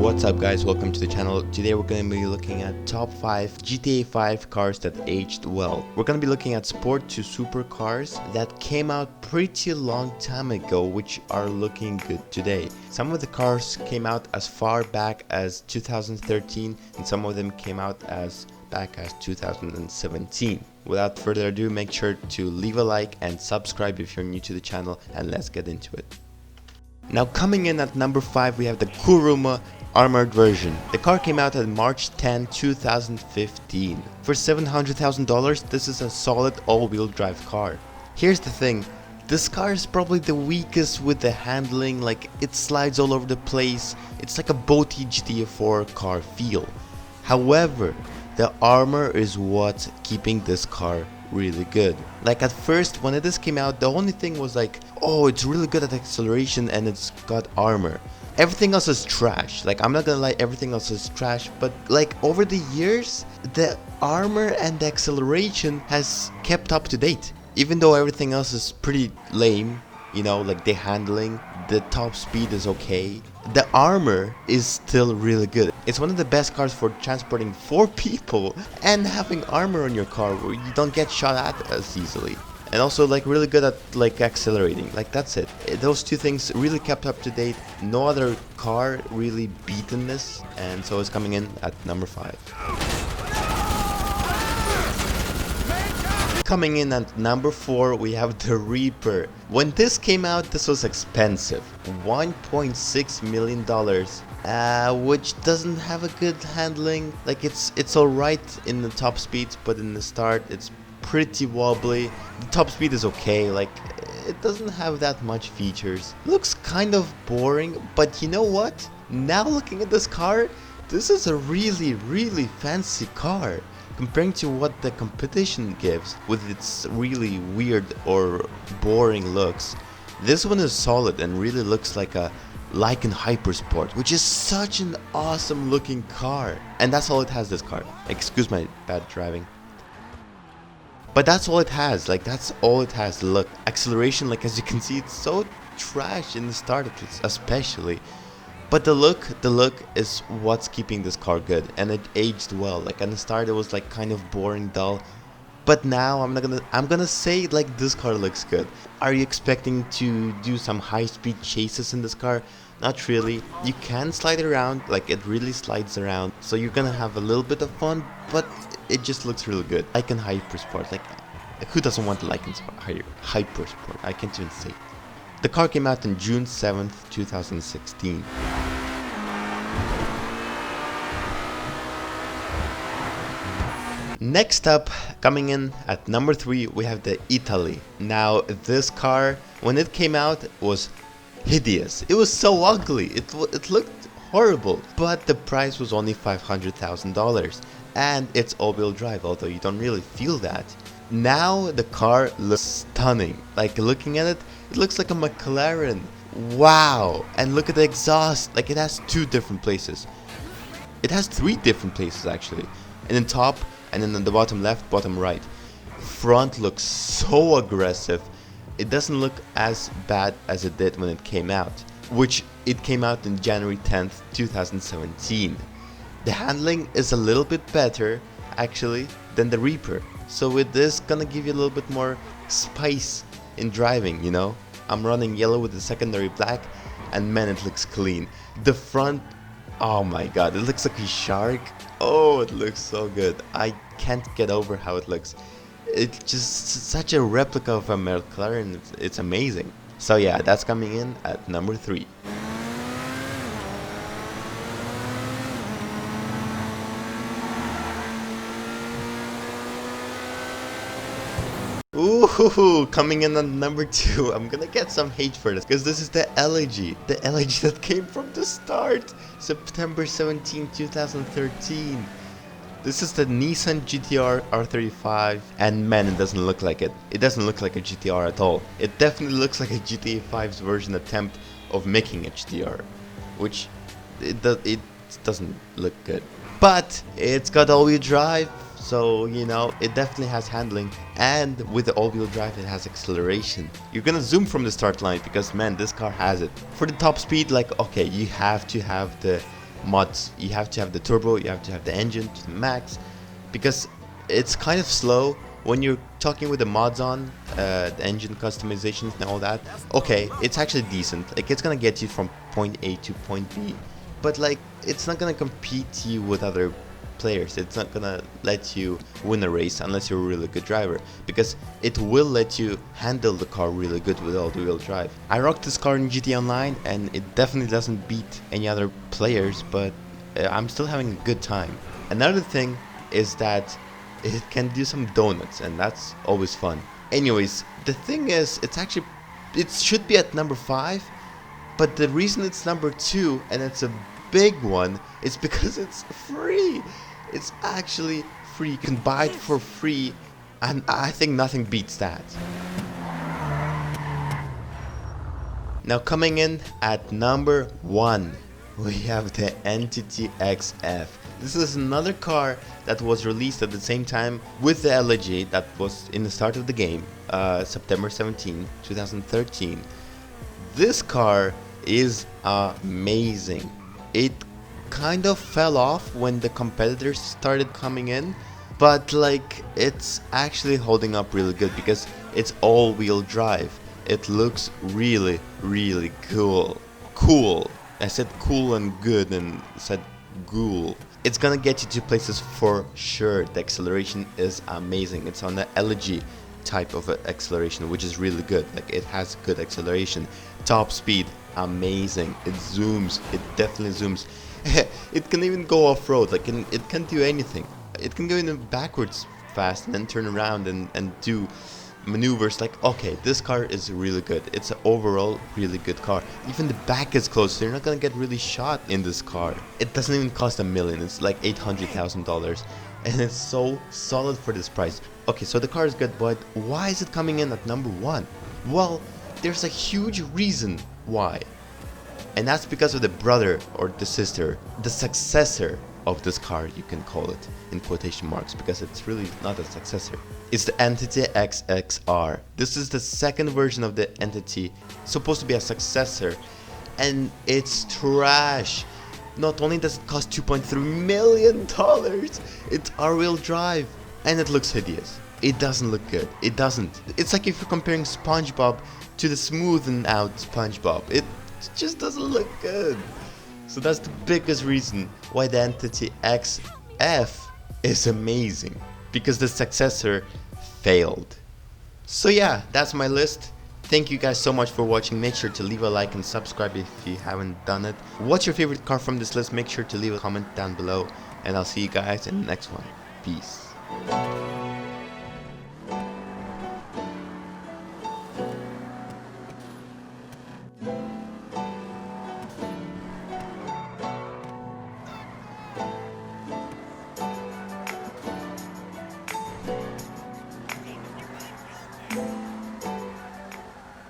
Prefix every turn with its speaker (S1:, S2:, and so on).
S1: What's up guys, welcome to the channel. Today we're going to be looking at top 5 GTA 5 cars that aged well. We're going to be looking at sport to super cars that came out pretty long time ago which are looking good today. Some of the cars came out as far back as 2013 and some of them came out as back as 2017. Without further ado, make sure to leave a like and subscribe if you're new to the channel, and let's get into it. Now coming in at number 5 we have the Kuruma armored version. The car came out on March 10, 2015. For $700,000 this is a solid all-wheel drive car. Here's the thing, this car is probably the weakest with the handling, like it slides all over the place. It's like a boaty GTA 4 car feel. However, the armor is what's keeping this car really good. Like at first when this came out, the only thing was like, oh, it's really good at acceleration and it's got armor. Everything else is trash. Like, I'm not gonna lie, everything else is trash, but like over the years the armor and the acceleration has kept up to date, even though everything else is pretty lame. You know, like the handling, the top speed is okay, the armor is still really good. It's one of the best cars for transporting 4 people and having armor on your car where you don't get shot at as easily. And also like really good at like accelerating. Like that's it. Those two things really kept up to date. No other car really beaten this, and so it's coming in at number 5. Coming in at number 4 we have the Reaper. When this came out this was expensive, $1.6 million, which doesn't have a good handling. Like it's alright in the top speeds, but in the start it's pretty wobbly. The top speed is okay, like it doesn't have that much features. Looks kind of boring, but you know what? Now looking at this car, this is a really fancy car. Comparing to what the competition gives with its really weird or boring looks, this one is solid and really looks like a Lycan Hypersport, which is such an awesome looking car. And that's all it has, this car. Excuse my bad driving. But that's all it has, like that's all it has. Look, acceleration, like as you can see, it's so trash in the start especially. But the look is what's keeping this car good, and it aged well. Like at the start it was like kind of boring, dull, but now I'm gonna say like this car looks good. Are you expecting to do some high-speed chases in this car? Not really. You can slide it around, like it really slides around, so you're gonna have a little bit of fun, but it just looks really good. Lycan Hypersport, like who doesn't want the Lycan Hypersport? I can't even say. The car came out on June 7th, 2016. Next up, coming in at number 3, we have the Italy. Now this car, when it came out, was hideous. It was so ugly, it looked horrible, but the price was only $500,000 and it's all-wheel drive, although you don't really feel that. Now the car looks stunning. Like looking at it, it looks like a McLaren. Wow! And look at the exhaust. Like it has 2 different places. It has 3 different places actually. And then top, and then on the bottom left, bottom right. Front looks so aggressive. It doesn't look as bad as it did when it came out, which it came out in January 10th, 2017. The handling is a little bit better actually than the Reaper. So with this, gonna give you a little bit more spice in driving, you know. I'm running yellow with the secondary black, and man, it looks clean. The front, oh my god, it looks like a shark. Oh, it looks so good. I can't get over how it looks. It's just such a replica of a McLaren. It's amazing. So yeah, that's coming in at number 3. Ooh, coming in at number 2. I'm gonna get some hate for this because this is the Elegy. The Elegy that came from the start, September 17, 2013. This is the Nissan GTR R35, and man, it doesn't look like it. It doesn't look like a GTR at all. It definitely looks like a GTA 5's version attempt of making a GTR, which it doesn't look good. But it's got all-wheel drive, so you know it definitely has handling, and with the all-wheel drive it has acceleration. You're gonna zoom from the start line because man, this car has it. For the top speed, like okay, you have to have the mods. You have to have the turbo, you have to have the engine to the max, because it's kind of slow when you're talking with the mods on, the engine customizations and all that. Okay, it's actually decent. Like, it's gonna get you from point A to point B, but like, it's not gonna compete you with other players. It's not gonna let you win a race unless you're a really good driver, because it will let you handle the car really good with all-wheel drive. I rocked this car in GT Online, and it definitely doesn't beat any other players, but I'm still having a good time. Another thing is that it can do some donuts, and that's always fun. Anyways, the thing is, it should be at number 5, but the reason it's number 2, and it's a big one, is because it's free. It's actually free. You can buy it for free, and I think nothing beats that. Now, coming in at number 1, we have the Entity XF. This is another car that was released at the same time with the LG that was in the start of the game, September 17, 2013. This car is amazing. It kind of fell off when the competitors started coming in, but like, it's actually holding up really good because it's all-wheel drive. It looks really, really cool. Cool. I said cool and good and said ghoul. It's gonna get you to places for sure. The acceleration is amazing. It's on the LG type of acceleration, which is really good. Like, it has good acceleration. Top speed, amazing. It zooms. It definitely zooms. It can even go off-road. Like, it can do anything. It can go in backwards fast and then turn around and do maneuvers. Like, okay, this car is really good. It's an overall really good car. Even the back is closed, so you're not gonna get really shot in this car. It doesn't even cost $1 million. It's like $800,000, and it's so solid for this price. Okay, so the car is good, but why is it coming in at number 1? Well, there's a huge reason why, and that's because of the brother or the sister, the successor of this car, you can call it in quotation marks, because it's really not a successor. It's the Entity XXR. This is the second version of the Entity, supposed to be a successor, and it's trash. Not only does it cost $2.3 million, it's all-wheel drive, and it looks hideous. It doesn't look good. It doesn't. It's like if you're comparing SpongeBob to the smoothened out SpongeBob. It just doesn't look good. So that's the biggest reason why the Entity XF is amazing, because the successor failed. So yeah, that's my list. Thank you guys so much for watching. Make sure to leave a like and subscribe if you haven't done it. What's your favorite car from this list? Make sure to leave a comment down below, and I'll see you guys in the next one. Peace.